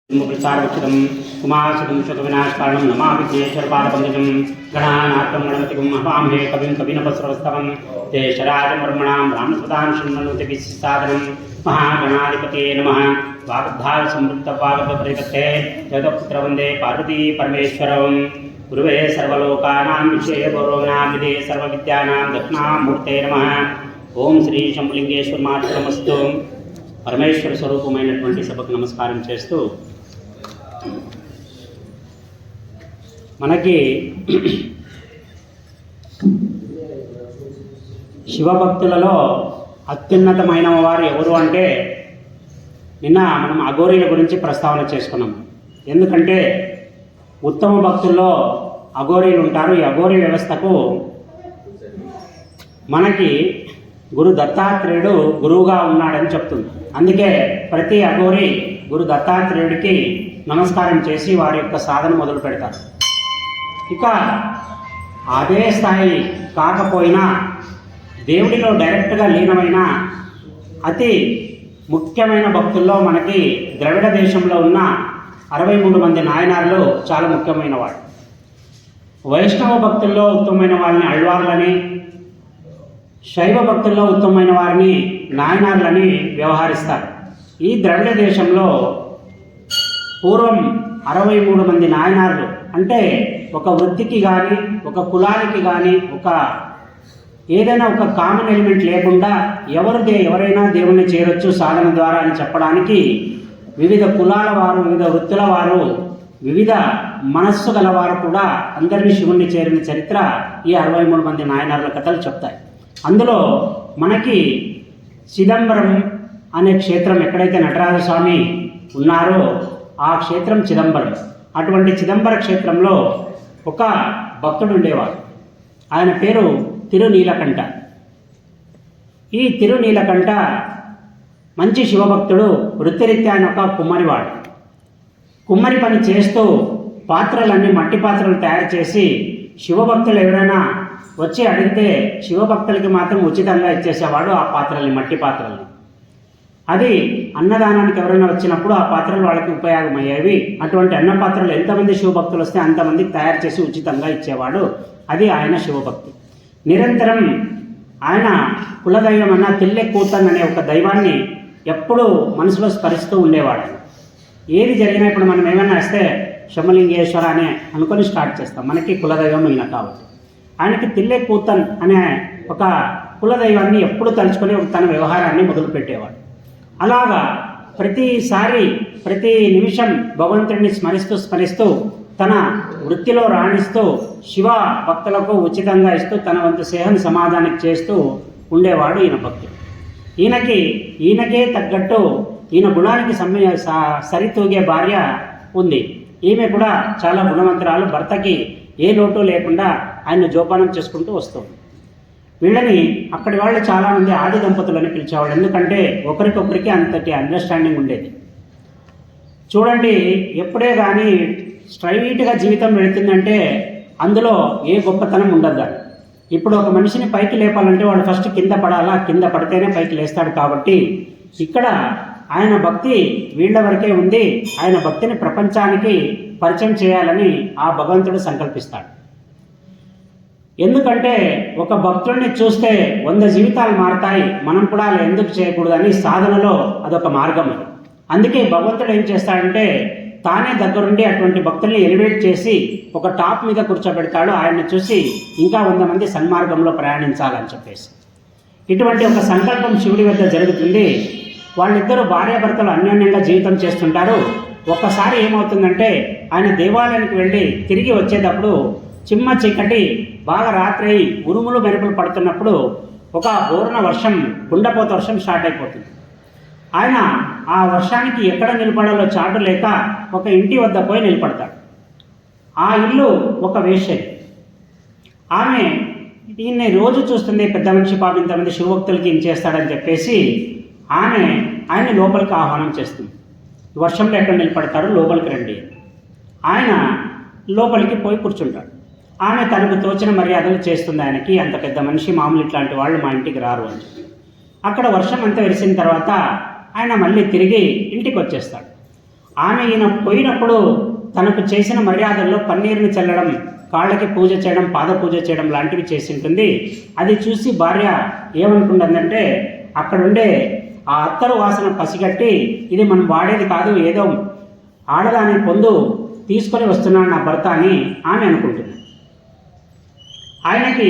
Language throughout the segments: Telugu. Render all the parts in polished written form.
सार्वक्षितं कुमारशतं शतविनाशकारणं नमामि विघ्नेश्वरपादपङ्कजं गणानाथं गणपतिं हवामहे कविं कविनपस्रवस्तवं देशराजं ब्रह्मणां ब्राह्मणस्पदां शृण्वन्नोतिभिस्सादनं महागणाधिपते नमः। वागद्धार समृद्धवागद्धपरिपत्ते जगत्पुत्र वन्दे पार्वती परमेश्वरं गुरुवे सर्वलोकानां विषयगौरवनामिदे सर्वविद्यानां दक्षिणामूर्ते नमः। ओं श्री शंभुलिंगेश्वर मातरमस्तु। परमेश्वर स्वरूपమైనటువంటి సభకు నమస్కారం చేస్తూ మనకి శివభక్తులలో అత్యున్నతమైన వారు ఎవరు అంటే నిన్న మనం అఘోరీల గురించి ప్రస్తావన చేసుకున్నాం. ఎందుకంటే ఉత్తమ భక్తుల్లో అఘోరీలు ఉంటారు. ఈ అఘోరీ వ్యవస్థకు మనకి గురు దత్తాత్రేయుడు గురువుగా ఉన్నాడని చెప్తుంది. అందుకే ప్రతి అఘోరి గురు దత్తాత్రేయుడికి నమస్కారం చేసి వారి యొక్క సాధన మొదలు పెడతారు. ఇక అదే స్థాయి కాకపోయినా దేవుడిలో డైరెక్ట్గా లీనమైన అతి ముఖ్యమైన భక్తుల్లో మనకి ద్రవిడ దేశంలో ఉన్న 63 మంది నాయనార్లు చాలా ముఖ్యమైన వాడు. వైష్ణవ భక్తుల్లో ఉత్తమమైన వారిని అళ్వార్లని, శైవ భక్తుల్లో ఉత్తమమైన వారిని నాయనార్లని వ్యవహరిస్తారు. ఈ ద్రవిడ దేశంలో పూర్వం 63 మంది నాయనార్లు అంటే ఒక వృత్తికి కానీ ఒక కులానికి కానీ ఒక ఏదైనా ఒక కామన్ ఎలిమెంట్ లేకుండా ఎవరైనా దేవుణ్ణి చేరొచ్చు సాధన ద్వారా అని చెప్పడానికి వివిధ కులాల వారు, వివిధ వృత్తుల వారు, వివిధ మనస్సు గలవారు కూడా అందరినీ శివుణ్ణి చేరిన చరిత్ర ఈ 63 మంది నాయనార్ల కథలు చెప్తాయి. అందులో మనకి చిదంబరం అనే క్షేత్రం ఎక్కడైతే నటరాజస్వామి ఉన్నారో ఆ క్షేత్రం చిదంబరం. అటువంటి చిదంబర క్షేత్రంలో ఒక భక్తుడు ఉండేవాడు. ఆయన పేరు తిరునీలకంఠ. ఈ తిరునీలకంఠ మంచి శివభక్తుడు. వృత్తిరీత్యా ఆయన ఒక కుమ్మరివాడు. కుమ్మరి పని చేస్తూ పాత్రలన్నీ మట్టి పాత్రలు తయారు చేసి శివభక్తులు ఎవరైనా వచ్చి అడిగితే శివభక్తులకి మాత్రం ఉచితంగా ఇచ్చేసేవాడు ఆ పాత్రల్ని, మట్టి పాత్రల్ని. అది అన్నదానానికి ఎవరైనా వచ్చినప్పుడు ఆ పాత్రలు వాళ్ళకి ఉపయోగమయ్యేవి. అటువంటి అన్న పాత్రలు ఎంతమంది శివభక్తులు వస్తే అంతమందికి తయారు చేసి ఉచితంగా ఇచ్చేవాడు. అది ఆయన శివభక్తి. నిరంతరం ఆయన కులదైవం అన్న తిల్లెకూతన్ అనే ఒక దైవాన్ని ఎప్పుడూ మనసులో స్మరిస్తూ ఉండేవాడు. ఏది జరిగినా ఇప్పుడు మనం ఏమైనా వస్తే శంభులింగేశ్వర అనే అనుకొని స్టార్ట్ చేస్తాం. మనకి కులదైవం అయినా కాబట్టి ఆయనకి తిల్లెకూతన్ అనే ఒక కులదైవాన్ని ఎప్పుడు తలుచుకొని తన వ్యవహారాన్ని మొదలుపెట్టేవాడు. అలాగా ప్రతిసారి ప్రతి నిమిషం భగవంతుడిని స్మరిస్తూ తన వృత్తిలో రాణిస్తూ శివ భక్తులకు ఉచితంగా ఇస్తూ తన వంతు సేవను సమాజానికి చేస్తూ ఉండేవాడు ఈయన భక్తుడు. ఈయనకే తగ్గట్టు ఈయన గుణానికి సరితూగే భార్య ఉంది. ఈమె కూడా చాలా గుణవంతురాలు. భర్తకి ఏ లోటు లేకుండా ఆయన జోపానం చేసుకుంటూ వస్తుంది. వీళ్ళని అక్కడి వాళ్ళు చాలామంది ఆది దంపతులని పిలిచేవాళ్ళు. ఎందుకంటే ఒకరికొకరికి అంతటి అండర్స్టాండింగ్ ఉండేది. చూడండి, ఎప్పుడే కానీ స్ట్రైట్గా జీవితం వెళుతుందంటే అందులో ఏ గొప్పతనం ఉండదు. ఇప్పుడు ఒక మనిషిని పైకి లేపాలంటే వాడు ఫస్ట్ కింద పడాలా, కింద పడితేనే పైకి లేస్తాడు. కాబట్టి ఇక్కడ ఆయన భక్తి వీళ్ళ వరకే ఉంది. ఆయన భక్తిని ప్రపంచానికి పరిచయం చేయాలని ఆ భగవంతుడు సంకల్పిస్తాడు. ఎందుకంటే ఒక భక్తుడిని చూస్తే 100 జీవితాలు మారుతాయి, మనం కూడా అలా ఎందుకు చేయకూడదని సాధనలో అదొక మార్గం. అందుకే భగవంతుడు ఏం చేస్తాడంటే తానే దగ్గరుండి అటువంటి భక్తుల్ని ఎలివేట్ చేసి ఒక టాప్ మీద కూర్చోబెడతాడు. ఆయన్ని చూసి ఇంకా 100 మంది సన్మార్గంలో ప్రయాణించాలని చెప్పేసి ఇటువంటి ఒక సంకల్పం శివుడి వద్ద జరుగుతుంది. వాళ్ళిద్దరూ భార్యాభర్తలు అన్యోన్యంగా జీవితం చేస్తుంటారు. ఒక్కసారి ఏమవుతుందంటే ఆయన దేవాలయానికి వెళ్ళి తిరిగి వచ్చేటప్పుడు చిమ్మ చీకటి, బాగా రాత్రి ఉరుములు మెరుపులు పడుతున్నప్పుడు ఒక బోరున వర్షం, కుండపోత వర్షం స్టార్ట్ అయిపోతుంది. ఆయన ఆ వర్షానికి ఎక్కడ నిలబడాలో చాటు లేక ఒక ఇంటి వద్ద పోయి నిలబడతాడు. ఆ ఇల్లు ఒక వేశ్యది. ఆమె ఈయన్ని రోజు చూస్తుంది. పెద్ద మనిషి పాపం ఇంతమంది శివభక్తులకి ఏం చేస్తాడని చెప్పేసి ఆమె ఆయన్ని లోపలికి ఆహ్వానం చేస్తుంది. వర్షంలో ఎక్కడ నిలబడతారు, లోపలికి రండి. ఆయన లోపలికి పోయి కూర్చుంటాడు. ఆమె తనకు తోచిన మర్యాదలు చేస్తుంది ఆయనకి. అంత పెద్ద మనిషి, మామూలు ఇట్లాంటి వాళ్ళు మా ఇంటికి రారు అని చెప్పి అక్కడ వర్షం అంతా వెలిసిన తర్వాత ఆయన మళ్ళీ తిరిగి ఇంటికి వచ్చేస్తాడు. ఆమె ఈయన పోయినప్పుడు తనకు చేసిన మర్యాదల్లో పన్నీరుని చల్లడం, కాళ్ళకి పూజ చేయడం, పాద పూజ చేయడం లాంటివి చేసి ఉంటుంది. అది చూసి భార్య ఏమనుకుంటుందంటే అక్కడుండే ఆ అత్తరు వాసన పసిగట్టి ఇది మనం వాడేది కాదు, ఏదో ఆడదాని పొందు తీసుకొని వస్తున్నాడు నా భర్త అని ఆమె అనుకుంటుంది. ఆయనకి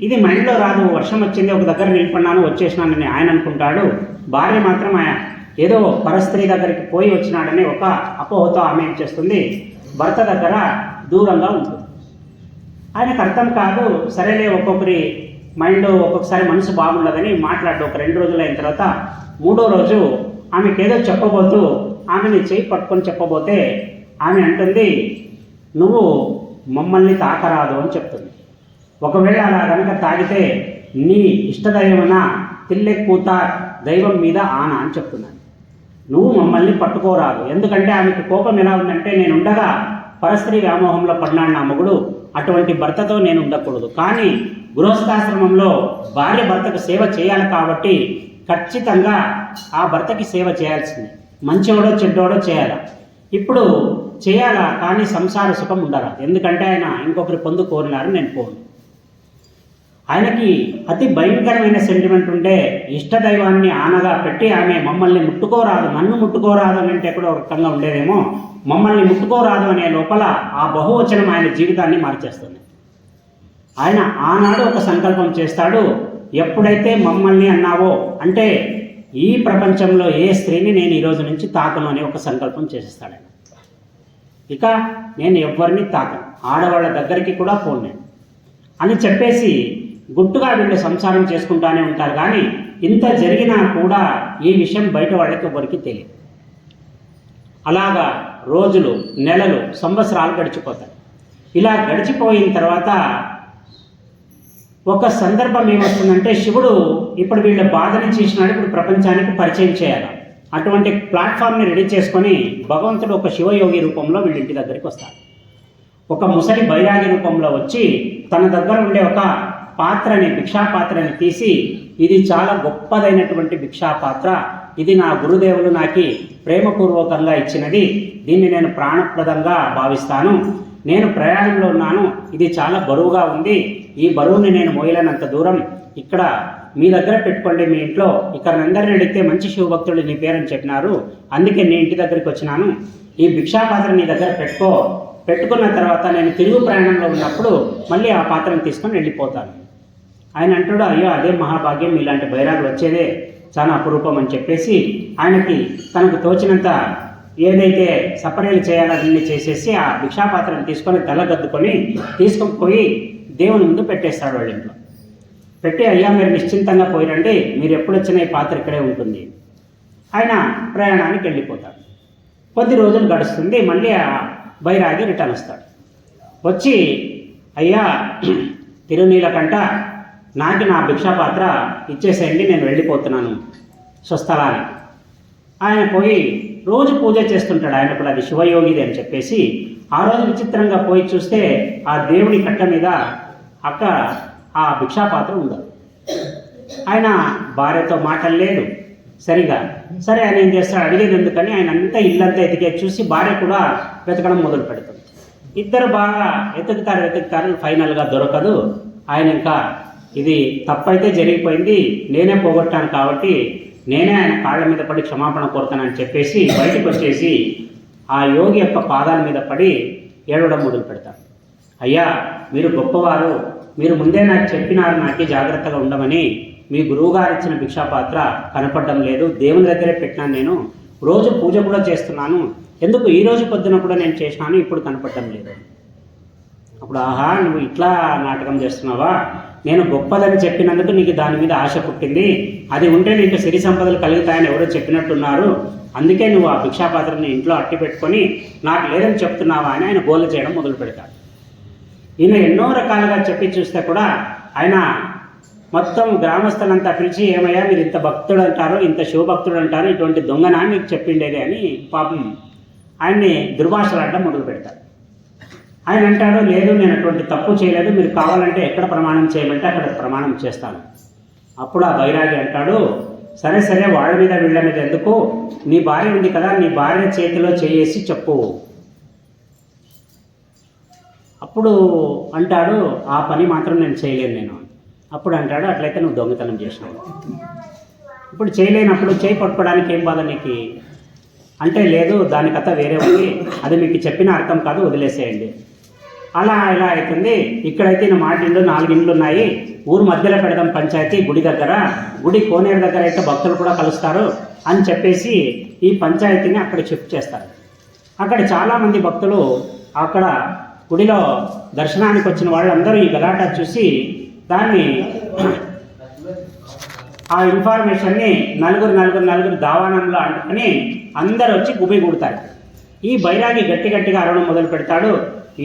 ఇది మైండ్లో రాదు, వర్షం వచ్చింది ఒక దగ్గర నిలబడినాను వచ్చేసినానని ఆయన అనుకుంటాడు. భార్య మాత్రం ఏదో పరస్త్రీ దగ్గరికి పోయి వచ్చినాడని ఒక అపోహతో ఆమె ఏం చేస్తుంది, భర్త దగ్గర దూరంగా ఉంటుంది. ఆయనకు అర్థం కాదు. సరేలే, ఒక్కొక్కరి మైండ్ ఒక్కొక్కసారి మనసు బాగుండదని మాట్లాడు. ఒక 2 రోజులు అయిన తర్వాత 3వ రోజు ఆమెకి ఏదో చెప్పబోతూ ఆమెని చేయి పట్టుకొని చెప్పబోతే ఆమె అంటుంది, నువ్వు మమ్మల్ని తాకరాదు అని చెప్తుంది. ఒకవేళ అలా కనుక తాగితే నీ ఇష్టదైవన తిల్లె కూత దైవం మీద ఆన అని చెప్తున్నాను. నువ్వు మమ్మల్ని పట్టుకోరాదు. ఎందుకంటే ఆమెకు కోపం ఎలా ఉందంటే, నేను ఉండగా పరస్త్రీ వ్యామోహంలో పడినాడు నా మొగుడు, అటువంటి భర్తతో నేను ఉండకూడదు. కానీ గృహస్థాశ్రమంలో భార్య భర్తకు సేవ చేయాలి కాబట్టి ఖచ్చితంగా ఆ భర్తకి సేవ చేయాల్సిందే. మంచివాడో చెడ్డోడో చేయాలా, ఇప్పుడు చేయాలా, కానీ సంసార సుఖం ఉండరా. ఎందుకంటే ఆయన ఇంకొకరి పొందు కోరినారు, నేను పోను. ఆయనకి అతి భయంకరమైన సెంటిమెంట్ ఉంటే ఇష్టదైవాన్ని ఆనగా పెట్టి ఆమె మమ్మల్ని ముట్టుకోరాదు, నన్ను ముట్టుకోరాదు అని అంటే ఎక్కడో రకంగా ఉండేదేమో, మమ్మల్ని ముట్టుకోరాదు అనే లోపల ఆ బహువచనం ఆయన జీవితాన్ని మార్చేస్తుంది. ఆయన ఆనాడు ఒక సంకల్పం చేస్తాడు, ఎప్పుడైతే మమ్మల్ని అన్నావో అంటే ఈ ప్రపంచంలో ఏ స్త్రీని నేను ఈరోజు నుంచి తాకను అని ఒక సంకల్పం చేసేస్తాడు ఆయన. ఇక నేను ఎవరిని తాకను, ఆడవాళ్ళ దగ్గరికి కూడా పోను నేను అని చెప్పేసి గుట్టుగా వీళ్ళు సంసారం చేసుకుంటానే ఉంటారు. కానీ ఇంత జరిగినా కూడా ఈ విషయం బయట వాళ్ళకి ఎవరికి తెలియదు. అలాగా రోజులు, నెలలు, సంవత్సరాలు గడిచిపోతాయి. ఇలా గడిచిపోయిన తర్వాత ఒక సందర్భం ఏమొస్తుందంటే, శివుడు ఇప్పుడు వీళ్ళ బాధని చేసినాడు, ఇప్పుడు ప్రపంచానికి పరిచయం చేయాలి. అటువంటి ప్లాట్ఫామ్ని రెడీ చేసుకొని భగవంతుడు ఒక శివయోగి రూపంలో వీళ్ళ ఇంటి దగ్గరికి వస్తాడు. ఒక ముసలి బైరాగి రూపంలో వచ్చి తన దగ్గర ఉండే ఒక పాత్రని, భిక్షా పాత్రని తీసి, ఇది చాలా గొప్పదైనటువంటి భిక్షా పాత్ర, ఇది నా గురుదేవులు నాకు ప్రేమపూర్వకంగా ఇచ్చినది, దీన్ని నేను ప్రాణప్రదంగా భావిస్తాను, నేను ప్రయాణంలో ఉన్నాను, ఇది చాలా బరువుగా ఉంది, ఈ బరువుని నేను మోయలేనంత దూరం ఇక్కడ మీ దగ్గర పెట్టుకోండి మీ ఇంట్లో, ఇక్కడ అందరిని అడిగితే మంచి శివభక్తుడు నీ పేరని చెప్పినారు, అందుకే నీ ఇంటి దగ్గరికి వచ్చినాను, ఈ భిక్షా పాత్ర నీ దగ్గర పెట్టుకున్న తర్వాత నేను తిరుగు ప్రయాణంలో ఉన్నప్పుడు మళ్ళీ ఆ పాత్రను తీసుకొని వెళ్ళిపోతాను. ఆయన అంటాడు, అయ్యో అదే మహాభాగ్యం, ఇలాంటి బైరాగులు వచ్చేదే చాలా అపురూపం అని చెప్పేసి ఆయనకి తనకు తోచినంత ఏదైతే సపర్యలు చేయాలని చేసేసి ఆ భిక్షాపాత్రను తీసుకొని తలగద్దుకొని తీసుకొని పోయి దేవుని ముందు పెట్టేస్తాడు వాళ్ళ ఇంట్లో. పెట్టి, అయ్యా మీరు నిశ్చింతంగా పోయిరండి, మీరు ఎప్పుడు వచ్చినా ఈ పాత్ర ఇక్కడే ఉంటుంది. ఆయన ప్రయాణానికి వెళ్ళిపోతాడు. కొద్ది రోజులు గడుస్తుంది, మళ్ళీ ఆ బైరాగి రిటర్న్ వస్తాడు. వచ్చి, అయ్యా తిరునీలకంట, నాకు నా భిక్షాపాత్ర ఇచ్చేసేయండి, నేను వెళ్ళిపోతున్నాను స్వస్థలానికి. ఆయన పోయి రోజు పూజ చేస్తుంటాడు. ఆయన కూడా అది శివయోగిది అని చెప్పేసి ఆ రోజు విచిత్రంగా పోయి చూస్తే ఆ దేవుని కట్ట మీద ఆ భిక్షాపాత్ర ఉండదు. ఆయన భార్యతో మాట్లాడలేదు సరిగా. సరే ఆయన ఏం చేస్తాడు, అడిగేది ఎందుకని ఆయన అంతా ఇల్లంతా ఎతికే చూసి భార్య కూడా వెతకడం మొదలు పెడుతుంది. ఇద్దరు బాగా వెతుకుతారు, ఫైనల్గా దొరకదు. ఆయన ఇంకా ఇది తప్పైతే జరిగిపోయింది, నేనే పోగొట్టాను కాబట్టి నేనే ఆయన కాళ్ళ మీద పడి క్షమాపణ కోరుతానని చెప్పేసి బయటకు వచ్చేసి ఆ యోగి యొక్క పాదాల మీద పడి ఏడవడం మొదలు పెడతారు. అయ్యా మీరు గొప్పవారు, మీరు ముందే నాకు చెప్పినారు నాకే జాగ్రత్తగా ఉండమని, మీ గురువుగారు ఇచ్చిన భిక్షాపాత్ర కనపడడం లేదు, దేవుని దగ్గరే పెట్టినాను, నేను రోజు పూజ కూడా చేస్తున్నాను, ఎందుకు ఈ రోజు పొద్దున కూడా నేను చేసినాను, ఇప్పుడు కనపడడం లేదు. అప్పుడు, ఆహా నువ్వు ఇట్లా నాటకం చేస్తున్నావా, నేను గొప్పదని చెప్పినందుకు నీకు దాని మీద ఆశ పుట్టింది, అది ఉంటే నీకు సిరి సంపదలు కలుగుతాయని ఎవరో చెప్పినట్టున్నారు, అందుకే నువ్వు ఆ భిక్షాపాత్రని ఇంట్లో అట్టి పెట్టుకొని నాకు లేదని చెప్తున్నావా అని ఆయన గోల చేయడం మొదలు పెడతాడు. ఈయన ఎన్నో రకాలుగా చెప్పి చూస్తే కూడా ఆయన మొత్తం గ్రామస్తులంతా పిలిచి, ఏమయ్యా మీరు ఇంత భక్తుడు అంటారు, ఇంత శివభక్తుడు అంటారు, ఇటువంటి దొంగనా మీకు చెప్పిండేది అని పాపం ఆయన్ని దుర్భాషలాడడం మొదలు పెడతారు. ఆయన అంటాడు, లేదు నేను అటువంటి తప్పు చేయలేదు, మీరు కావాలంటే ఎక్కడ ప్రమాణం చేయమంటే అక్కడ ప్రమాణం చేస్తాను. అప్పుడు ఆ బైరాగి అంటాడు, సరే సరే వాళ్ళ మీద వీళ్ళ మీద ఎందుకు, నీ భార్య ఉంది కదా, నీ భార్య చేతిలో చేసి చెప్పు. అప్పుడు అంటాడు, ఆ పని మాత్రం నేను చేయలేను నేను. అప్పుడు అంటాడు, అట్లయితే నువ్వు దొంగతనం చేసినావు. ఇప్పుడు చేయలేనప్పుడు చేయి పట్టుకోవడానికి ఏం బాధ నీకు అంటే, లేదు దాని కథ వేరే ఉంది, అది మీకు చెప్పిన అర్థం కాదు, వదిలేసేయండి. అలా ఇలా అవుతుంది. ఇక్కడైతే నా మాట ఇల్లు 4 ఇండ్లు ఉన్నాయి, ఊరు మధ్యలో పెడదాం పంచాయతీ, గుడి దగ్గర, గుడి కోనేరు దగ్గర అయితే భక్తులు కూడా కలుస్తారు అని చెప్పేసి ఈ పంచాయతీని అక్కడ షిఫ్ట్ చేస్తారు. అక్కడ చాలామంది భక్తులు అక్కడ గుడిలో దర్శనానికి వచ్చిన వాళ్ళందరూ ఈ గలాటా చూసి దాన్ని ఆ ఇన్ఫర్మేషన్ని నలుగురు దావానంలో అంటుకుని అందరూ వచ్చి గుమిగూడతారు. ఈ బైరాగి గట్టిగా అరవడం మొదలు పెడతాడు,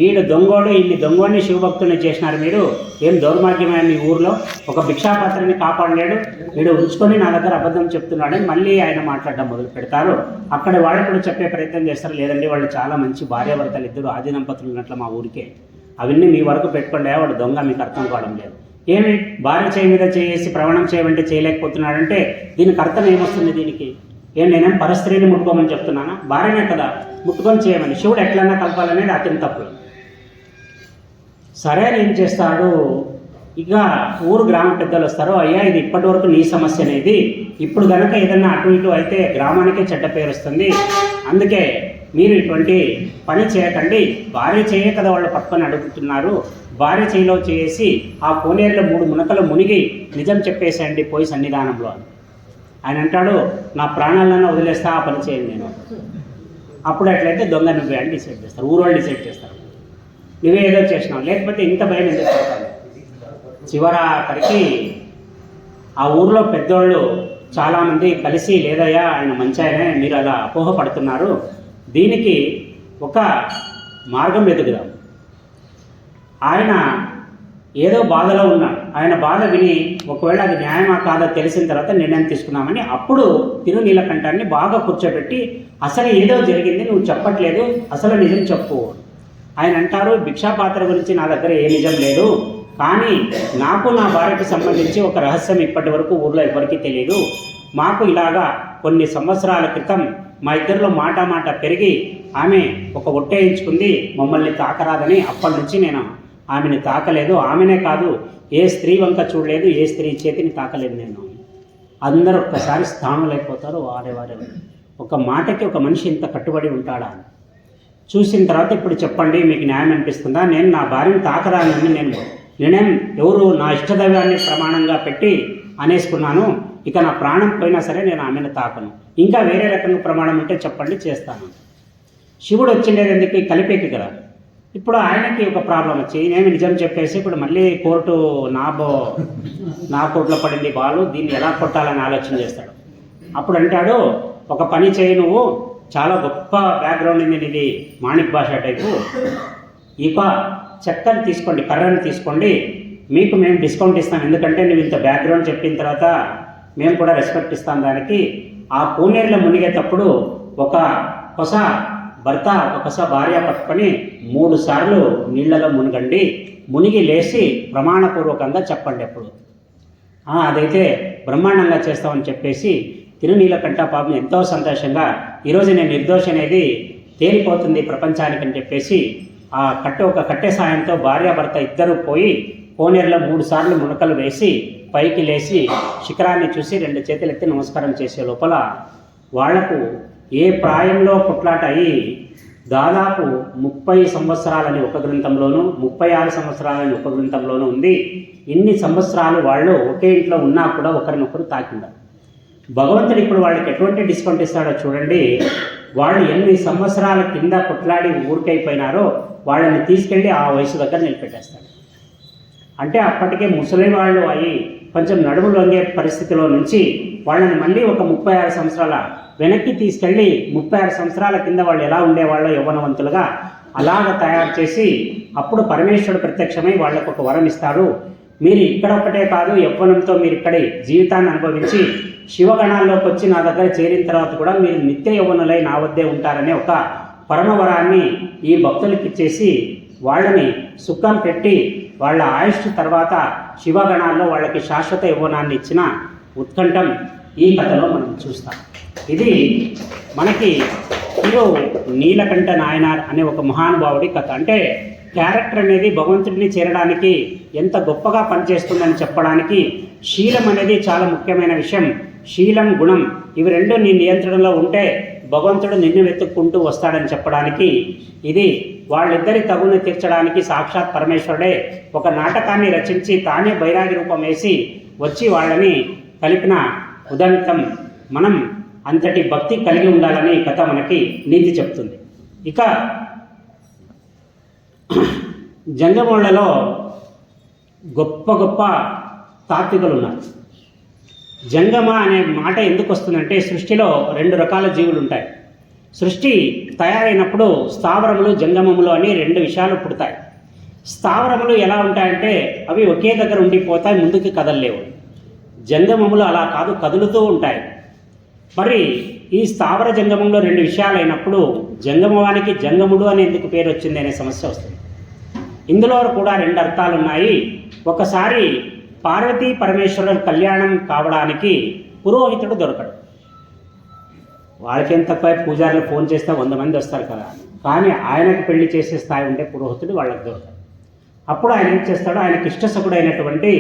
ఈడు దొంగోడు, ఇన్ని దొంగోడిని శివభక్తుల్ని చేసినారు మీరు, ఏం దౌర్భాగ్యమైన మీ ఊర్లో ఒక భిక్షాపాత్రని కాపాడలేడు, వీడు ఉంచుకొని నా దగ్గర అబద్ధం చెప్తున్నాడని మళ్ళీ ఆయన మాట్లాడడం మొదలు పెడతారు. అక్కడ వాళ్ళు కూడా చెప్పే ప్రయత్నం చేస్తారు, లేదండి వాళ్ళు చాలా మంచి భార్యాభర్తలు, ఇద్దరు ఆది దంపతులు ఉన్నట్లు మా ఊరికే, అవన్నీ మీ వరకు పెట్టుకోండి, వాడు దొంగ, మీకు అర్థం కావడం లేదు. ఏమి భార్య చేయి మీద చేసి ప్రవణం చేయమంటే చేయలేకపోతున్నాడంటే దీనికి అర్థం ఏమొస్తుంది? దీనికి నేనేం పరస్త్రీని ముట్టుకోమని చెప్తున్నానా? భార్యనే కదా ముట్టుకొని చేయమని. శివుడు ఎట్లన్నా కలపాలనేది అతని తప్పు. సరే ఏం చేస్తాడు, ఇక ఊరు గ్రామ పెద్దలు వస్తారు, అయ్యా ఇది ఇప్పటి వరకు నీ సమస్య అనేది, ఇప్పుడు కనుక ఏదన్నా అటు ఇటు అయితే గ్రామానికే చెడ్డ పేరు వస్తుంది, అందుకే మీరు ఇటువంటి పని చేయకండి, భార్య చేయ కదా వాళ్ళు పట్టుకొని అడుగుతున్నారు, భార్య చేయిలో చేసి ఆ కోనేరులో 3 మునకలు మునిగి నిజం చెప్పేసేయండి పోయి సన్నిధానంలో అని. ఆయన అంటాడు, నా ప్రాణాలన్నా వదిలేస్తా, ఆ పని చేయండి నేను. అప్పుడు అట్లయితే దొంగ నువ్వే అని డిసైడ్ చేస్తారు, ఊరోళ్ళు డిసైడ్ చేస్తారు, నువ్వే ఏదో చేసినావు, లేకపోతే ఇంత భయం ఎందుకు చెప్తాను. చివరికి ఆ ఊర్లో పెద్దోళ్ళు చాలామంది కలిసి, లేదయ్యా ఆయన మంచి ఆయనే, మీరు అలా అపోహపడుతున్నారు, దీనికి ఒక మార్గం వెతుకుదాం. ఆయన ఏదో బాధలో ఉన్నాడు, ఆయన బాధ విని ఒకవేళ అది న్యాయమా కాదో తెలిసిన తర్వాత నిర్ణయం తీసుకున్నామని అప్పుడు తిరునీలకంఠాన్ని బాగా కూర్చోబెట్టి, అసలు ఏదో జరిగింది నువ్వు చెప్పట్లేదు, అసలు నిజం చెప్పు. ఆయన అంటారు, భిక్షాపాత్ర గురించి నా దగ్గర ఏ నిజం లేదు, కానీ నాకు నా భార్యకు సంబంధించి ఒక రహస్యం ఇప్పటి వరకు ఊర్లో ఎవరికీ తెలియదు. మాకు ఇలాగా కొన్ని సంవత్సరాల క్రితం మా ఇద్దరిలో మాట పెరిగి ఆమె ఒక ఒట్టేయించుకుంది, మమ్మల్ని తాకరాదని. అప్పటి నుంచి నేను ఆమెను తాకలేదు, ఆమెనే కాదు ఏ స్త్రీ వంక చూడలేదు, ఏ స్త్రీ చేతిని తాకలేదు నేను. అందరూ ఒక్కసారి స్థానంలైపోతారు, వారే ఒక మాటకి ఒక మనిషి ఇంత కట్టుబడి ఉంటాడా అని చూసిన తర్వాత, ఇప్పుడు చెప్పండి మీకు న్యాయం అనిపిస్తుందా? నేను నా భార్యను తాకరానని నేనేం ఎవరు నా ఇష్టదైవాన్ని ప్రమాణంగా పెట్టి అనేసుకున్నాను, ఇక నా ప్రాణం పోయినా సరే నేను ఆమెను తాకను, ఇంకా వేరే రకంగా ప్రమాణం ఉంటే చెప్పండి చేస్తాను. శివుడు వచ్చిండేది ఎందుకు? కలిపేకి కదా. ఇప్పుడు ఆయనకి ఒక ప్రాబ్లం వచ్చి నేను నిజం చెప్పేసి ఇప్పుడు మళ్ళీ కోర్టు నా కోర్టులో పడింది బాలు, దీన్ని ఎలా కొట్టాలని ఆలోచన చేస్తాడు. అప్పుడు అంటాడు, ఒక పని చేయి, నువ్వు చాలా గొప్ప బ్యాక్గ్రౌండ్ ఉంది నీది, మాణిక్ భాష టైపు, ఇక చెక్కని తీసుకోండి, కర్రని తీసుకోండి, మీకు మేము డిస్కౌంట్ ఇస్తాం, ఎందుకంటే నువ్వు ఇంత బ్యాక్గ్రౌండ్ చెప్పిన తర్వాత మేము కూడా రెస్పెక్ట్ ఇస్తాం దానికి. ఆ కోనేరులో మునిగేటప్పుడు ఒక కొస భర్త ఒక కొస భార్య పట్టుకొని 3 సార్లు నీళ్లలో మునగండి, మునిగి లేచి ప్రమాణపూర్వకంగా చెప్పండి. అప్పుడు అదైతే బ్రహ్మాండంగా చేస్తామని చెప్పేసి తిరునీలకంఠ పాపం ఎంతో సంతోషంగా, ఈరోజు నేను నిర్దోషి అనేది తేలిపోతుంది ప్రపంచానికి అని చెప్పేసి ఒక కట్టె సాయంతో భార్యాభర్త ఇద్దరు పోయి కోనేరులో 3 సార్లు మునకలు వేసి పైకి లేచి శిఖరాన్ని చూసి 2 చేతులు ఎత్తి నమస్కారం చేసే లోపల వాళ్లకు ఏ ప్రాయంలో కొట్లాట అయ్యి దాదాపు 30 సంవత్సరాలని ఒక గ్రంథంలోనూ 36 సంవత్సరాలని ఒక గ్రంథంలోనూ ఉంది. ఇన్ని సంవత్సరాలు వాళ్ళు ఒకే ఇంట్లో ఉన్నా కూడా ఒకరినొకరు తాకిండారు. భగవంతుడు ఇప్పుడు వాళ్ళకి ఎటువంటి డిస్కౌంట్ ఇస్తాడో చూడండి. వాళ్ళు ఎన్ని సంవత్సరాల కింద కొట్లాడి ఊరికైపోయినారో వాళ్ళని తీసుకెళ్ళి ఆ వయసు దగ్గర నిలబెట్టేస్తాడు. అంటే అప్పటికే ముసలి వాళ్ళు అయ్యి కొంచెం నడుములు వంగే పరిస్థితిలో నుంచి వాళ్ళని మళ్ళీ ఒక 36 సంవత్సరాల వెనక్కి తీసుకెళ్ళి 36 సంవత్సరాల కింద వాళ్ళు ఎలా ఉండేవాళ్ళో యవ్వనవంతులుగా అలాగ తయారు చేసి అప్పుడు పరమేశ్వరుడు ప్రత్యక్షమై వాళ్ళకు ఒక వరం ఇస్తాడు. మీరు ఇక్కడ ఒక్కటే కాదు, యవ్వనంతో మీరు ఇక్కడే జీవితాన్ని అనుభవించి శివగణాల్లోకి వచ్చి నా దగ్గర చేరిన తర్వాత కూడా మీరు నిత్య యవ్వనులై నా వద్దే ఉంటారనే ఒక పరమవరాన్ని ఈ భక్తులకి ఇచ్చేసి వాళ్ళని సుఖం పెట్టి వాళ్ళ ఆయుష్ తర్వాత శివగణాల్లో వాళ్ళకి శాశ్వత యవ్వనాన్ని ఇచ్చిన ఉత్కంఠం ఈ కథలో మనం చూస్తాం. ఇది మనకి హీరో నీలకంఠ నాయనార్ అనే ఒక మహానుభావుడి కథ. అంటే క్యారెక్టర్ అనేది భగవంతుడిని చేరడానికి ఎంత గొప్పగా పనిచేస్తుందని చెప్పడానికి శీలం అనేది చాలా ముఖ్యమైన విషయం. శీలం, గుణం ఇవి రెండు నీ నియంత్రణలో ఉంటే భగవంతుడు నిన్ను వెతుక్కుంటూ వస్తాడని చెప్పడానికి ఇది వాళ్ళిద్దరి తగును తీర్చడానికి సాక్షాత్ పరమేశ్వరుడే ఒక నాటకాన్ని రచించి తానే బైరాగి రూపం వేసి వచ్చి వాళ్ళని కలిపిన ఉదంతం. మనం అంతటి భక్తి కలిగి ఉండాలని ఈ కథ మనకి నీతి చెప్తుంది. ఇక జంగమోళ్లలో గొప్ప గొప్ప తాత్వికులు ఉన్నారు. జంగమ అనే మాట ఎందుకు వస్తుందంటే సృష్టిలో రెండు రకాల జీవులు ఉంటాయి. సృష్టి తయారైనప్పుడు స్థావరములు జంగమములు అని రెండు విషయాలు పుడతాయి. స్థావరములు ఎలా ఉంటాయంటే అవి ఒకే దగ్గర ఉండిపోతాయి, ముందుకు కదలలేవు. జంగమములు అలా కాదు, కదులుతూ ఉంటాయి. మరి ఈ స్థావర జంగమంలో రెండు విషయాలు అయినప్పుడు జంగమవానికి జంగముడు అని ఎందుకు పేరు వచ్చింది అనే సమస్య వస్తుంది. ఇందులో కూడా రెండు అర్థాలు ఉన్నాయి. ఒకసారి పార్వతీ పరమేశ్వరుల కళ్యాణం కావడానికి పురోహితుడు దొరకడు. వాళ్ళకేం తక్కువ, పూజారులు ఫోన్ చేస్తే 100 మంది వస్తారు కదా, కానీ ఆయనకు పెళ్లి చేసే స్థాయి ఉంటే పురోహితుడు వాళ్ళకి దొరకడు. అప్పుడు ఆయన ఏం చేస్తాడు, ఆయనకి ఇష్టసకుడైనటువంటి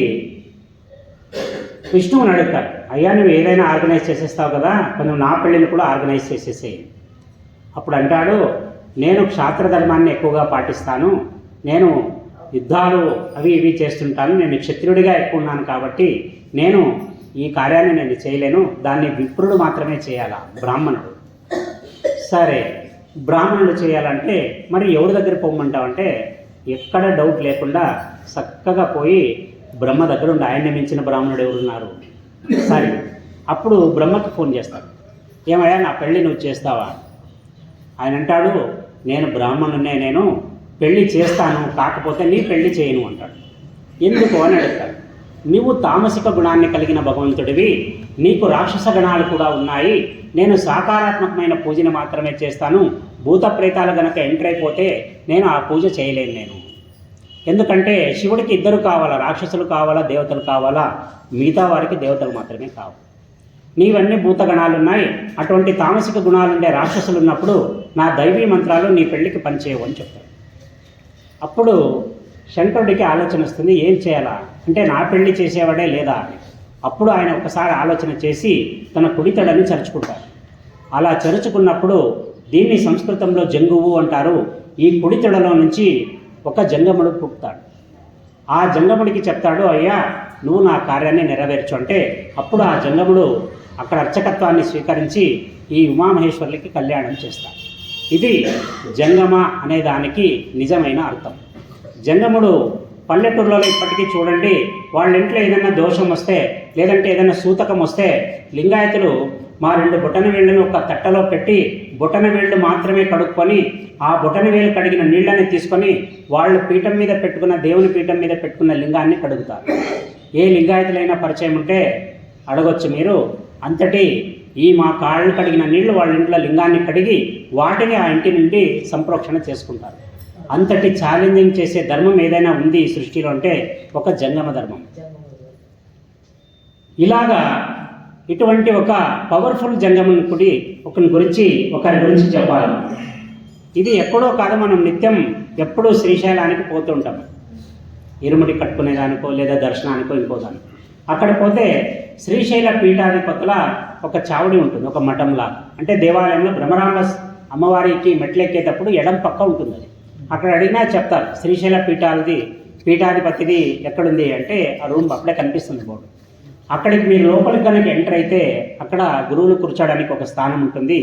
విష్ణువుని అడుగుతాడు, అయ్యా నువ్వు ఏదైనా ఆర్గనైజ్ చేసేస్తావు కదా, కొంచెం నా పెళ్ళిని కూడా ఆర్గనైజ్ చేసేసేయి. అప్పుడు అంటాడు, నేను క్షాత్రధర్మాన్ని ఎక్కువగా పాటిస్తాను, నేను యుద్ధాలు అవి ఇవి చేస్తుంటాను, నేను క్షత్రియుడిగా ఎక్కువ ఉన్నాను కాబట్టి నేను ఈ కార్యాన్ని నేను చేయలేను, దాన్ని విప్రుడు మాత్రమే చేయాలా, బ్రాహ్మణుడు. సరే బ్రాహ్మణుడు చేయాలంటే మరి ఎవరి దగ్గర పోమంటావంటే ఎక్కడ డౌట్ లేకుండా చక్కగా పోయి బ్రహ్మ దగ్గర ఉండి ఆయన్ని మించిన బ్రాహ్మణుడు ఎవరున్నారు. సరే అప్పుడు బ్రహ్మకి ఫోన్ చేస్తాడు, ఏమయ్యా నా పెళ్ళి నువ్వు చేస్తావా? ఆయన అంటాడు, నేను బ్రాహ్మణున్నే, నేను పెళ్ళి చేస్తాను, కాకపోతే నీ పెళ్ళి చేయను అంటాడు. ఎందుకు అని అడుగుతాడు. నీవు తామసిక గుణాన్ని కలిగిన భగవంతుడివి, నీకు రాక్షస గణాలు కూడా ఉన్నాయి, నేను సాకారాత్మకమైన పూజను మాత్రమే చేస్తాను, భూత ప్రేతాలు గనక ఎంటర్ అయిపోతే నేను ఆ పూజ చేయలేను నేను. ఎందుకంటే శివుడికి ఇద్దరు కావాలా, రాక్షసులు కావాలా, దేవతలు కావాలా, మిగతా వారికి దేవతలు మాత్రమే కావాలి. నీవన్నీ భూతగణాలు ఉన్నాయి, అటువంటి తామసిక గుణాలుండే రాక్షసులు ఉన్నప్పుడు నా దైవీ మంత్రాలు నీ పెళ్ళికి పనిచేయవు అని చెప్తాడు. అప్పుడు శంకరుడికి ఆలోచన వస్తుంది, ఏం చేయాలా అంటే నా పెళ్లి చేసేవాడే లేదా అని. అప్పుడు ఆయన ఒకసారి ఆలోచన చేసి తన కుడితడని చరుచుకుంటారు. అలా చరుచుకున్నప్పుడు దీన్ని సంస్కృతంలో జంగువు అంటారు. ఈ కుడితడలో నుంచి ఒక జంగముడు పుట్టుతాడు. ఆ జంగముడికి చెప్తాడు, అయ్యా నువ్వు నా కార్యాన్ని నెరవేర్చు అంటే అప్పుడు ఆ జంగముడు అక్కడ అర్చకత్వాన్ని స్వీకరించి ఈ ఉమామహేశ్వరులకి కళ్యాణం చేస్తాడు. ఇది జంగమ అనే దానికి నిజమైన అర్థం. జంగముడు పల్లెటూరులో ఇప్పటికీ చూడండి, వాళ్ళ ఇంట్లో ఏదైనా దోషం వస్తే లేదంటే ఏదైనా సూతకం వస్తే లింగాయతులు మా 2 బొటన వేళ్ళను ఒక తట్టలో పెట్టి బొటన వేళ్ళు మాత్రమే కడుక్కొని ఆ బొటన వేలు కడిగిన నీళ్ళని తీసుకొని వాళ్ళు పీఠం మీద పెట్టుకున్న దేవుని పీఠం మీద పెట్టుకున్న లింగాన్ని కడుగుతారు. ఏ లింగాయతులైనా పరిచయం ఉంటే అడగొచ్చు మీరు. అంతటి ఈ మా కాళ్ళు కడిగిన నీళ్లు వాళ్ళ ఇంట్లో లింగాన్ని కడిగి వాటిని ఆ ఇంటి నుండి సంప్రోక్షణ చేసుకుంటారు. అంతటి ఛాలెంజింగ్ చేసే ధర్మం ఏదైనా ఉంది ఈ సృష్టిలో అంటే ఒక జంగమ ధర్మం. ఇలాగా ఇటువంటి ఒక పవర్ఫుల్ జంగముని ఒకరి గురించి చెప్పాలి. ఇది ఎక్కడో కాదు, మనం నిత్యం ఎప్పుడూ శ్రీశైలానికి పోతుంటాం, ఇరుముడి కట్టుకునేదానికో లేదా దర్శనానికో ఇంకో దానికో. అక్కడ పోతే శ్రీశైల పీఠాధిపతుల ఒక చావడి ఉంటుంది, ఒక మఠంలా. అంటే దేవాలయంలో బ్రహ్మరాంబ అమ్మవారికి మెట్లెక్కేటప్పుడు ఎడం పక్క ఉంటుంది. అది అక్కడ అడిగినా చెప్తారు శ్రీశైల పీఠాధిపతిది ఎక్కడుంది అంటే ఆ రూమ్ అప్పుడే కనిపిస్తుంది బోర్డు. అక్కడికి మీరు లోపలికి కనుక ఎంటర్ అయితే అక్కడ గురువులు కూర్చోడానికి ఒక స్థానం ఉంటుంది.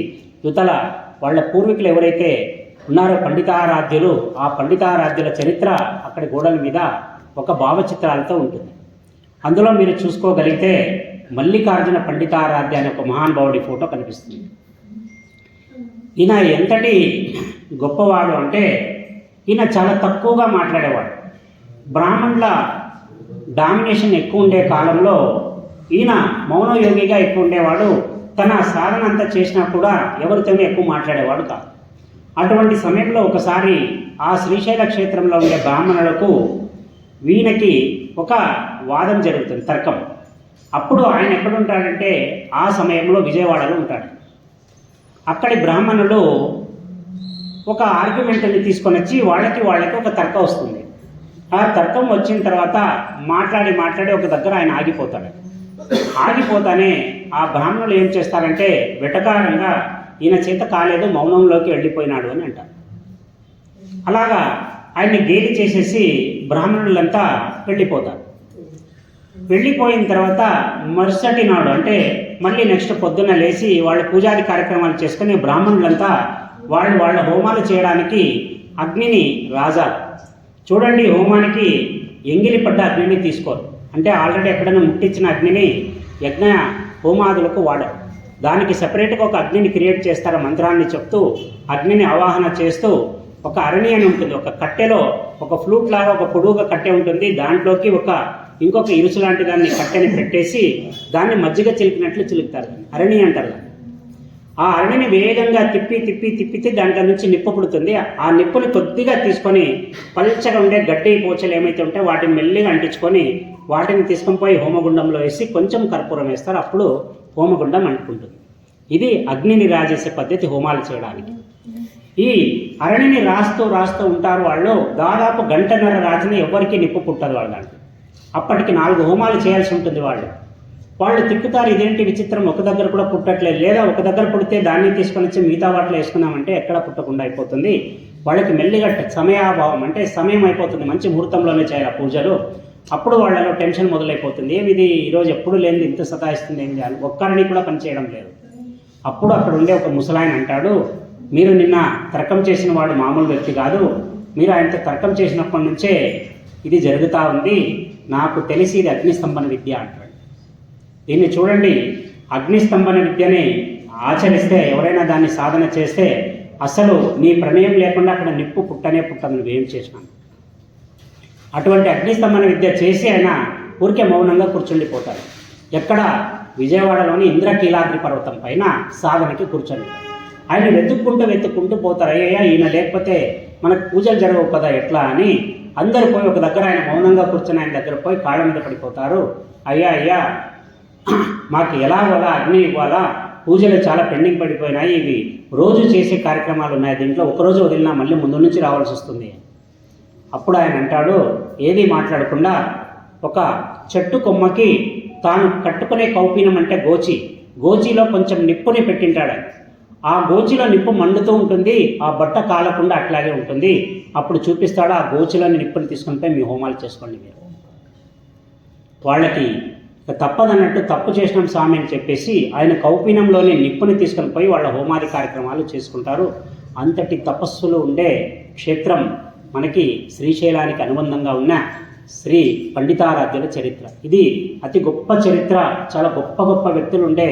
యువతల వాళ్ళ పూర్వీకులు ఎవరైతే ఉన్నారో పండితారాధ్యులు, ఆ పండితారాధ్యుల చరిత్ర అక్కడి గోడల మీద ఒక భావచిత్రాలతో ఉంటుంది. అందులో మీరు చూసుకోగలిగితే మల్లికార్జున పండితారాధ్య అనే ఒక మహానుభావుడి ఫోటో కనిపిస్తుంది. ఈయన ఎంతటి గొప్పవాడు అంటే ఈయన చాలా తక్కువగా మాట్లాడేవాడు. బ్రాహ్మణుల డామినేషన్ ఎక్కువ ఉండే కాలంలో ఈయన మౌనయోగిగా ఎక్కువ ఉండేవాడు. తన సాధన అంతా చేసినా కూడా ఎవరితోనే ఎక్కువ మాట్లాడేవాడు కాదు. అటువంటి సమయంలో ఒకసారి ఆ శ్రీశైల క్షేత్రంలో ఉండే బ్రాహ్మణులకు వీళ్ళకి ఒక వాదం జరుగుతుంది, తర్కం. అప్పుడు ఆయన ఎక్కడుంటాడంటే ఆ సమయంలో విజయవాడలో ఉంటాడు. అక్కడి బ్రాహ్మణులు ఒక ఆర్గ్యుమెంట్ని తీసుకొని వచ్చి వాళ్ళకి ఒక తర్కం వస్తుంది. ఆ తర్కం వచ్చిన తర్వాత మాట్లాడి ఒక దగ్గర ఆయన ఆగిపోతాడు. ఆగిపోతానే ఆ బ్రాహ్మణులు ఏం చేస్తారంటే వెటకారంగా ఈయన చేత కాలేదు, మౌనంలోకి వెళ్ళిపోయినాడు అని అంటారు. అలాగా ఆయన్ని గేలి చేసేసి బ్రాహ్మణులంతా వెళ్ళిపోతారు. వెళ్ళిపోయిన తర్వాత మరుసటి నాడు అంటే మళ్ళీ నెక్స్ట్ పొద్దున్న లేచి వాళ్ళ పూజాది కార్యక్రమాలు చేసుకుని బ్రాహ్మణులంతా వాళ్ళ హోమాలు చేయడానికి అగ్నిని రాజారు. చూడండి, హోమానికి ఎంగిలి పడ్డ అగ్నిని తీసుకోరు. అంటే ఆల్రెడీ ఎక్కడైనా ముట్టించిన అగ్నిని యజ్ఞ హోమాదులకు వాడరు. దానికి సపరేట్గా ఒక అగ్నిని క్రియేట్ చేస్తారు. మంత్రాన్ని చెప్తూ అగ్నిని ఆవాహన చేస్తూ ఒక అరణి అని ఉంటుంది. ఒక కట్టెలో ఒక ఫ్లూట్ లాగా ఒక పొడుగుగా కట్టె ఉంటుంది. దాంట్లోకి ఇంకొక ఇరుసు లాంటి దాన్ని కట్టెని పెట్టేసి దాన్ని మజ్జిగ చిలికినట్లు చిలుకుతారు. అరణి అంటారు. ఆ అరణిని వేగంగా తిప్పితే దాంట్లో నుంచి నిప్పు పుడుతుంది. ఆ నిప్పుని కొద్దిగా తీసుకొని పల్చగా ఉండే గడ్డి పోచలు ఏమైతే ఉంటే వాటిని మెల్లిగా అంటించుకొని వాటిని తీసుకొని పోయి హోమగుండంలో వేసి కొంచెం కర్పూరం వేస్తారు. అప్పుడు హోమగుండం అంటుకుంటుంది. ఇది అగ్నిని రాజేసే పద్ధతి హోమాలు చేయడానికి. ఈ అరణిని రాస్తూ ఉంటారు వాళ్ళు. దాదాపు గంటన్నర రాత్రి ఎవరికి నిప్పు పుట్టదు వాళ్ళ దాంట్లో. అప్పటికి 4 హోమాలు చేయాల్సి ఉంటుంది. వాళ్ళు తిక్కుతారు, ఇదేంటి విచిత్రం, ఒక దగ్గర కూడా పుట్టట్లేదు, లేదా ఒక దగ్గర పుడితే దాన్ని తీసుకొని వచ్చి మిగతా వాటిలో వేసుకున్నామంటే ఎక్కడ పుట్టకుండా అయిపోతుంది. వాళ్ళకి మెల్లిగా సమయాభావం, అంటే సమయం అయిపోతుంది, మంచి ముహూర్తంలోనే చేయాలి పూజలు. అప్పుడు వాళ్ళలో టెన్షన్ మొదలైపోతుంది. ఏమిది ఈరోజు ఎప్పుడు లేనిది ఇంత సతాయిస్తుంది, ఏం చేయాలి, ఒక్కరిని కూడా పనిచేయడం లేదు. అప్పుడు అక్కడ ఉండే ఒక ముసలాయన అంటాడు, మీరు నిన్న తర్కం చేసిన వాడు మామూలు వ్యక్తి కాదు, మీరు ఆయనతో తర్కం చేసినప్పటి నుంచే ఇది జరుగుతూ ఉంది, నాకు తెలిసి ఇది అగ్నిస్తంభన విద్య అంటాడు. దీన్ని చూడండి, అగ్నిస్తంభన విద్యని ఆచరిస్తే, ఎవరైనా దాన్ని సాధన చేస్తే అసలు నీ ప్రమేయం లేకుండా అక్కడ నిప్పు పుట్టదు, నువ్వేం చేసినాను. అటువంటి అగ్నిస్తంభన విద్య చేసి ఆయన ఊరికే మౌనంగా కూర్చుండిపోతారు. ఎక్కడ? విజయవాడలోని ఇంద్రకీలాద్రి పర్వతం పైన సాధనకి కూర్చొని ఆయన వెతుక్కుంటూ పోతారు. అయ్యా, ఈయన లేకపోతే మనకు పూజలు జరగవు కదా, ఎట్లా అని అందరు పోయి ఒక దగ్గర ఆయన మౌనంగా కూర్చొని ఆయన దగ్గర పోయి కాళ్ళ మీద పడిపోతారు. అయ్యా మాకు ఎలాగోలా అగ్ని ఇవ్వాలా, పూజలు చాలా పెండింగ్ పడిపోయినాయి, ఇవి రోజు చేసే కార్యక్రమాలు ఉన్నాయి, దీంట్లో ఒకరోజు వదిలినా మళ్ళీ ముందు నుంచి రావాల్సి వస్తుంది. అప్పుడు ఆయన అంటాడు, ఏది మాట్లాడకుండా ఒక చెట్టు కొమ్మకి తాను కట్టుకునే కౌపీనం అంటే గోచిలో కొంచెం నిప్పుని పెట్టింటాడు. ఆ గోచిలో నిప్పు మండుతూ ఉంటుంది, ఆ బట్ట కాలకుండా అట్లాగే ఉంటుంది. అప్పుడు చూపిస్తాడు, ఆ గోచిలోని నిప్పుని తీసుకుని పోయి మీ హోమాలు చేసుకోండి. మీరు వాళ్ళకి తప్పదన్నట్టు తప్పు చేసినాం స్వామి అని చెప్పేసి ఆయన కౌపీనంలోని నిప్పుని తీసుకొని పోయి వాళ్ళ హోమాది కార్యక్రమాలు చేసుకుంటారు. అంతటి తపస్సులు ఉండే క్షేత్రం మనకి శ్రీశైలానికి అనుబంధంగా ఉన్న శ్రీ పండితారాధ్యుల చరిత్ర. ఇది అతి గొప్ప చరిత్ర. చాలా గొప్ప వ్యక్తులు ఉండే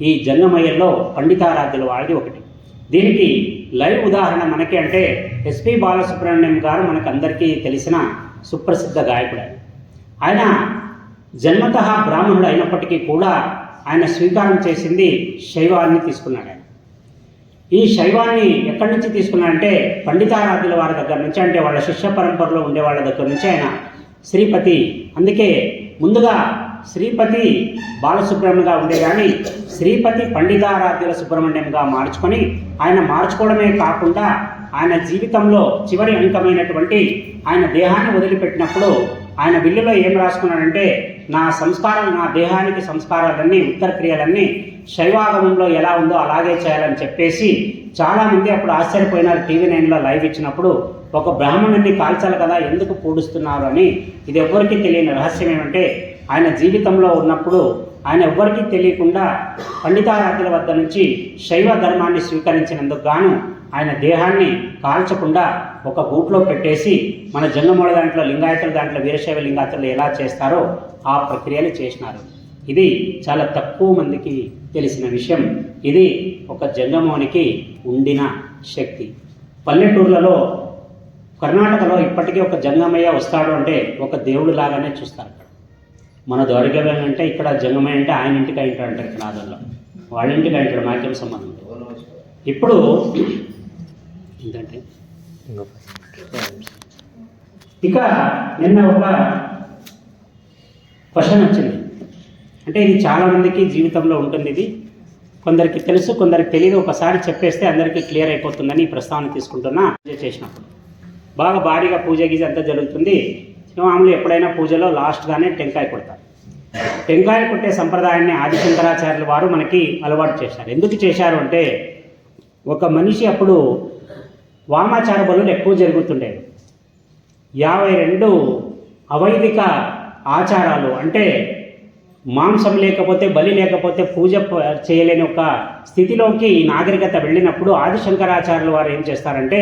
ఈ జంగమయ్యలో పండితారాధ్యుల వాడిది ఒకటి. దీనికి లైవ్ ఉదాహరణ మనకి అంటే ఎస్పి బాలసుబ్రహ్మణ్యం గారు మనకు అందరికీ తెలిసిన సుప్రసిద్ధ గాయకుడు. ఆయన జన్మతః బ్రాహ్మణుడు అయినప్పటికీ కూడా ఆయన స్వీకారం చేసింది శైవాన్ని తీసుకున్నాడు. ఆయన ఈ శైవాన్ని ఎక్కడి నుంచి తీసుకున్నాడంటే పండితారాధ్యుల వారి దగ్గర నుంచి, అంటే వాళ్ళ శిష్య పరంపరలో ఉండే వాళ్ళ దగ్గర నుంచి ఆయన శ్రీపతి, అందుకే ముందుగా శ్రీపతి బాలసుబ్రహ్మణ్యంగా ఉండే కానీ శ్రీపతి పండితారాధ్యుల సుబ్రహ్మణ్యంగా మార్చుకొని, ఆయన మార్చుకోవడమే కాకుండా ఆయన జీవితంలో చివరి అంకమైనటువంటి ఆయన దేహాన్ని వదిలిపెట్టినప్పుడు ఆయన విల్లులో ఏం రాసుకున్నాడంటే, నా దేహానికి సంస్కారాలన్నీ, ఉత్తరక్రియలన్నీ శైవాగమంలో ఎలా ఉందో అలాగే చేయాలని చెప్పేసి చాలామంది అప్పుడు ఆశ్చర్యపోయినారు. TV9లో లైవ్ ఇచ్చినప్పుడు ఒక బ్రాహ్మణుడిని కాల్చాలి కదా, ఎందుకు పూడుస్తున్నారు అని. ఇది ఎవ్వరికీ తెలియని రహస్యం ఏమంటే, ఆయన జీవితంలో ఉన్నప్పుడు ఆయన ఎవ్వరికీ తెలియకుండా పండితారాధ్యుల వద్ద నుంచి శైవ ధర్మాన్ని స్వీకరించినందుకు గాను ఆయన దేహాన్ని కాల్చకుండా ఒక గూట్లో పెట్టేసి మన జంగమూల దాంట్లో, లింగాయతుల దాంట్లో, వీరశైవ లింగాయతులు ఎలా చేస్తారో ఆ ప్రక్రియలు చేసినారు. ఇది చాలా తక్కువ మందికి తెలిసిన విషయం. ఇది ఒక జంగమోనికి ఉండిన శక్తి. పల్లెటూర్లలో కర్ణాటకలో ఇప్పటికీ ఒక జంగమయ్య వస్తాడు అంటే ఒక దేవుడు లాగానే చూస్తారు. మన దౌర్గవ్యం అంటే ఇక్కడ జంగమయ్య అంటే ఆయన ఇంటికి అయింటాడు అంటారు, ఇక్కడ ఆదల్లో వాళ్ళ ఇంటికి అయింటాడు, మాకేం సంబంధం. ఇప్పుడు ఏంటంటే ఇక నిన్న ఒక క్వశ్చన్ వచ్చింది. అంటే ఇది చాలామందికి జీవితంలో ఉంటుంది. ఇది కొందరికి తెలుసు, కొందరికి తెలియదు. ఒకసారి చెప్పేస్తే అందరికీ క్లియర్ అయిపోతుందని ఈ ప్రస్తావన తీసుకుంటున్నా. పూజ చేసినప్పుడు బాగా భారీగా పూజ గీజ అంతా జరుగుతుంది. మామూలు ఎప్పుడైనా పూజలో లాస్ట్గానే టెంకాయ కొడతారు. టెంకాయ కొట్టే సంప్రదాయాన్ని ఆదిశంకరాచార్యుల వారు మనకి అలవాటు చేశారు. ఎందుకు చేశారు అంటే, ఒక మనిషి అప్పుడు వామాచార బలులు ఎక్కువ జరుగుతుండేవి. 52 అవైదిక ఆచారాలు, అంటే మాంసం లేకపోతే, బలి లేకపోతే పూజ చేయలేని ఒక స్థితిలోకి నాగరికత వెళ్ళినప్పుడు ఆదిశంకరాచార్యుల వారు ఏం చేస్తారంటే,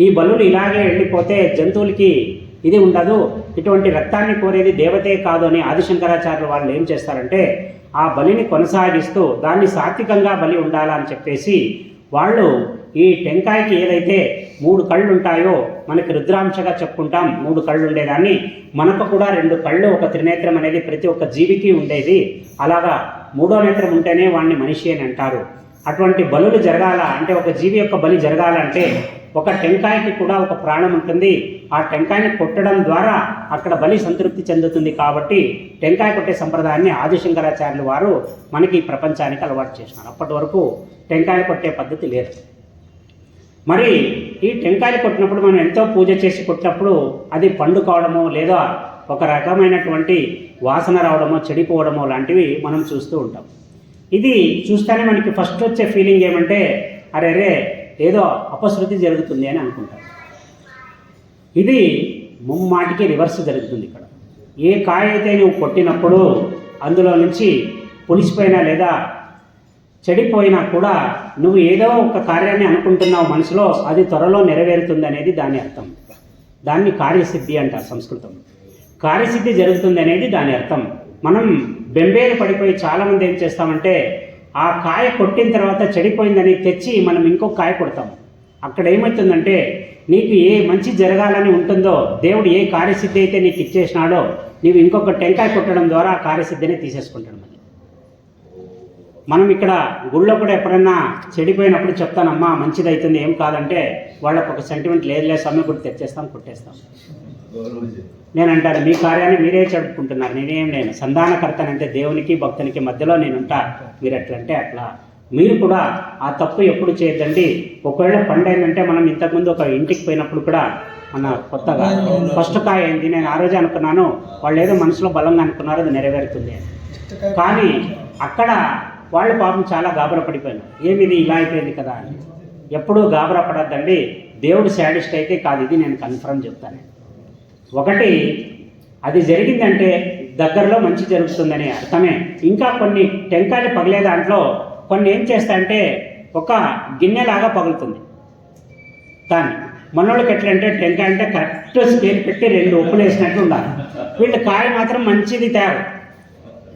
ఈ బలులు ఇలాగే వెళ్ళిపోతే జంతువులకి ఇది ఉండదు, ఇటువంటి రక్తాన్ని కోరేది దేవతే కాదు అని ఆదిశంకరాచార్యుల వాళ్ళు ఏం చేస్తారంటే, ఆ బలిని కొనసాగిస్తూ దాన్ని సాత్వికంగా బలి ఉండాలా అని చెప్పేసి వాళ్ళు ఈ టెంకాయకి ఏదైతే 3 కళ్ళు ఉంటాయో, మనకి రుద్రాంశగా చెప్పుకుంటాం 3 కళ్ళు ఉండేదాన్ని, మనకు కూడా 2 కళ్ళు, ఒక త్రినేత్రం అనేది ప్రతి ఒక్క జీవికి ఉండేది. అలాగా 3వ నేత్రం ఉంటేనే వాడిని మనిషి అని అంటారు. అటువంటి బలులు జరగాల అంటే, ఒక జీవి యొక్క బలి జరగాలంటే ఒక టెంకాయకి కూడా ఒక ప్రాణం ఉంటుంది. ఆ టెంకాయని కొట్టడం ద్వారా అక్కడ బలి సంతృప్తి చెందుతుంది. కాబట్టి టెంకాయ కొట్టే సంప్రదాయాన్ని ఆదిశంకరాచార్యులు వారు మనకి ప్రపంచానికి అలవాటు చేసినారు. అప్పటి వరకు టెంకాయలు కొట్టే పద్ధతి లేదు. మరి ఈ టెంకాయలు కొట్టినప్పుడు మనం ఎంతో పూజ చేసి కొట్టినప్పుడు అది పండు కావడమో లేదా ఒక రకమైనటువంటి వాసన రావడమో, చెడిపోవడమో లాంటివి మనం చూస్తూ ఉంటాం. ఇది చూస్తేనే మనకి ఫస్ట్ వచ్చే ఫీలింగ్ ఏమంటే, అరే ఏదో అపశృతి జరుగుతుంది అని అనుకుంటాం. ఇది ముమ్మాటికి రివర్స్ జరుగుతుంది. ఇక్కడ ఏ కాయ అయితే నువ్వు కొట్టినప్పుడు అందులో నుంచి పులిసిపోయినా లేదా చెడిపోయినా కూడా నువ్వు ఏదో ఒక కార్యాన్ని అనుకుంటున్నావు మనసులో, అది త్వరలో నెరవేరుతుంది అనేది దాని అర్థం. దాన్ని కార్యసిద్ధి అంటారు సంస్కృతంలో. కార్యసిద్ధి జరుగుతుంది అనేది దాని అర్థం. మనం బెంబేలు పడిపోయి చాలామంది ఏం చేస్తామంటే, ఆ కాయ కొట్టిన తర్వాత చెడిపోయిందని తెచ్చి మనం ఇంకొక కాయ కొడతాము. అక్కడ ఏమవుతుందంటే, నీకు ఏ మంచి జరగాలని ఉంటుందో, దేవుడు ఏ కార్యసిద్ధి అయితే నీకు ఇచ్చేసినాడో, నీవు ఇంకొక టెంకాయ కొట్టడం ద్వారా ఆ కార్యసిద్ధిని తీసేసుకుంటాడు. మనం ఇక్కడ గుళ్ళో కూడా ఎప్పుడన్నా చెడిపోయినప్పుడు చెప్తానమ్మా మంచిది అవుతుంది ఏం కాదంటే, వాళ్ళకు ఒక సెంటిమెంట్ లేదు స్వామి కూడా తెచ్చేస్తాం, కొట్టేస్తాం. నేను అంటాను, మీ కార్యాన్ని మీరే జరుపుకుంటున్నారు, నేనేం లేను, సంధానకర్తనంటే దేవునికి భక్తునికి మధ్యలో నేనుంటా, మీరు ఎట్లంటే అట్లా. మీరు కూడా ఆ తప్పు ఎప్పుడు చేయొద్దండి. ఒకవేళ పండైందంటే, మనం ఇంతకుముందు ఒక ఇంటికి పోయినప్పుడు కూడా మన కొత్తగా ఫస్ట్ కాయ అయింది, నేను ఆ రోజే అనుకున్నాను వాళ్ళు ఏదో మనసులో బలంగా అనుకున్నారు అది నెరవేరుతుంది అని. కానీ అక్కడ వాళ్ళు పాపం చాలా గాబరా పడిపోయినారు, ఏమిది ఇలా అయిపోయింది కదా అని. ఎప్పుడూ గాబరా పడద్దండి, దేవుడు శాడిస్ట్ అయితే కాదు, ఇది నేను కన్ఫర్మ్ చెప్తాను. ఒకటి, అది జరిగిందంటే దగ్గరలో మంచి జరుగుతుందని అర్థమే. ఇంకా కొన్ని టెంకాయలు పగిలే దాంట్లో కొన్ని ఏం చేస్తాయంటే, ఒక గిన్నెలాగా పగులుతుంది. దాన్ని మనోళ్ళకి ఎట్లంటే, టెంకాయ అంటే కరెక్ట్ స్కేల్ పెట్టి 2 ఉప్పులు వేసినట్లు ఉండాలి. వీళ్ళు కాయ మాత్రం మంచిది తయారు,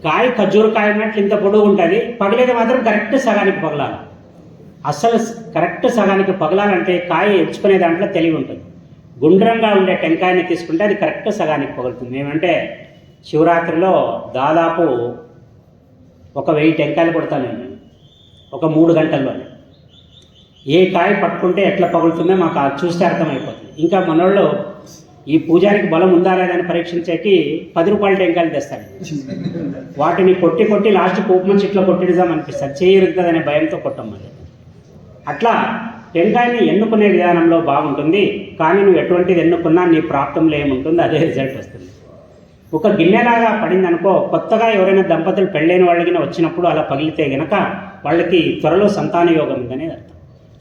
కాయ ఖర్జూర కాయ ఉన్నట్లు ఇంత పొడుగు ఉంటుంది, పగిలేది మాత్రం కరెక్ట్ సగానికి పగలాలి. అసలు కరెక్ట్ సగానికి పగలాలంటే కాయ ఎంచుకునే దాంట్లో తెలివి ఉంటుంది. గుండ్రంగా ఉండే టెంకాయని తీసుకుంటే అది కరెక్ట్ సగానికి పగులుతుంది. ఏమంటే శివరాత్రిలో దాదాపు ఒక 1000 టెంకాయలు కొడతాను నేను ఒక 3 గంటల్లోనే. ఏ కాయ పట్టుకుంటే ఎట్లా పగులుతుందో మాకు చూస్తే అర్థమైపోతుంది. ఇంకా మనోళ్ళు ఈ పూజారికి బలం ఉందా లేదని పరీక్షించేకి 10 రూపాయల టెంకాయలు తెస్తాడు. వాటిని కొట్టి కొట్టి లాస్ట్ కూపమని చెట్లో కొట్టిడిదాం అనిపిస్తుంది, చేయరుగుతుందనే భయంతో కొట్టమ్మది. అట్లా టెంకాయని ఎన్నుకునే విధానంలో బాగుంటుంది. కానీ నువ్వు ఎటువంటిది ఎన్నుకున్నా నీ ప్రాప్తంలో ఏముంటుంది అదే రిజల్ట్ వస్తుంది. ఒక గిన్నెలాగా పడింది అనుకో, కొత్తగా ఎవరైనా దంపతులు పెళ్ళైన వాళ్ళకి వచ్చినప్పుడు అలా పగిలితే గనక వాళ్ళకి త్వరలో సంతాన యోగం ఉందనేది అర్థం.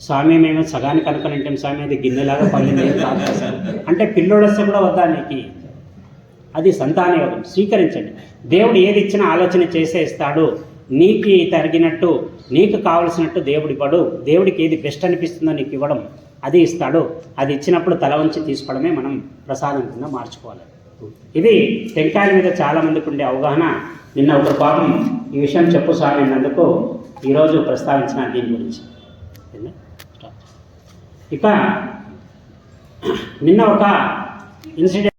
స్వామి మేము సగానికి అనుకునింటాం స్వామి, అది గిన్నెలాగా పగిలింది ఏం కాదు అంటే పిల్లోడు వస్తే కూడా వద్దా నీకు, అది సంతాన యోగం. స్వీకరించండి. దేవుడు ఏది ఇచ్చినా ఆలోచన చేసే ఇస్తాడు. నీకు తరిగినట్టు నీకు కావలసినట్టు దేవుడు ఇవ్వడు. దేవుడికి ఏది బెస్ట్ అనిపిస్తుందో నీకు ఇవ్వడం అది ఇస్తాడు. అది ఇచ్చినప్పుడు తల వంచి తీసుకోవడమే మనం ప్రసాదం కింద మార్చుకోవాలి. ఇది టెంకాయల మీద చాలామందికి ఉండే అవగాహన. నిన్న ఒక పాపం ఈ విషయం చెప్పు స్వామి అన్నందుకు ఈరోజు ప్రస్తావించిన దీని గురించి. ఇక నిన్న ఒక ఇన్సిడెంట్